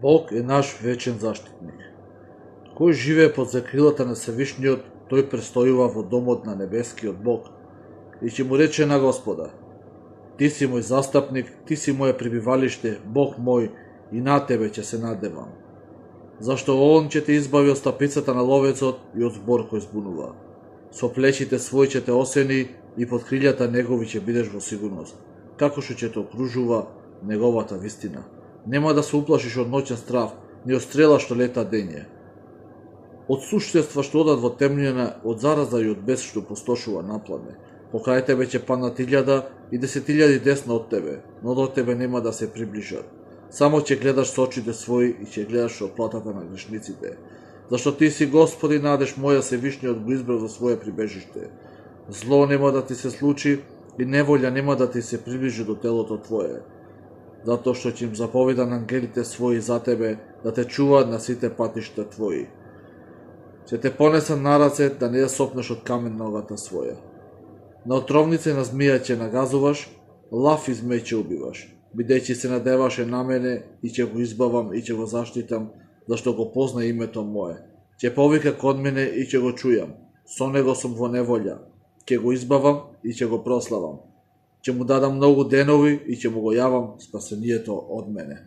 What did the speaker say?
Бог е наш вечен заштитник. Кој живее под закрилата на Севишниот, тој престојува во домот на небескиот Бог и ќе му рече на Господа: Ти си мој застапник, ти си моје пребивалиште, Бог мој, и на тебе ќе се надевам. Зашто Он ќе те избави од стапицата на ловецот и од збор кој збунува. Со плечите своји ќе те осени и под крилјата негови ќе бидеш во сигурност, како што ќе те окружува неговата вистина. Нема да се уплашиш од ноќен страв, ни од стрела што лета дење. Од суштества што одат во темнина, од зараза и од бес што пустошува напладне. Покрај тебе ќе паднат 1000 и 10.000 десно од тебе, но до тебе нема да се приближат. Само ќе гледаш со очите своји и ќе гледаш оплатата на грешниците. Зашто ти си Господи, надеж моја, Севишниот го избрав за своје прибежиште. Зло нема да ти се случи и неволја нема да ти се приближи до телото твое. Затоа што ќе им заповеда на ангелите своји за тебе, да те чуваат на сите патишта твои. Ќе те понесат на раце, да не ја сопнеш од камен ногата своја. На отровница и на змија ќе нагазуваш, лав и змеј ќе убиваш, бидејќи се надеваше на мене и ќе го избавам и ќе го заштитам, зашто го позна името мое. Ќе повика код мене и ќе го чујам. Со него сум во неволја, ќе го избавам и ќе го прославам. Ќе му дадам многу денови и ќе му го јавам спасението од мене.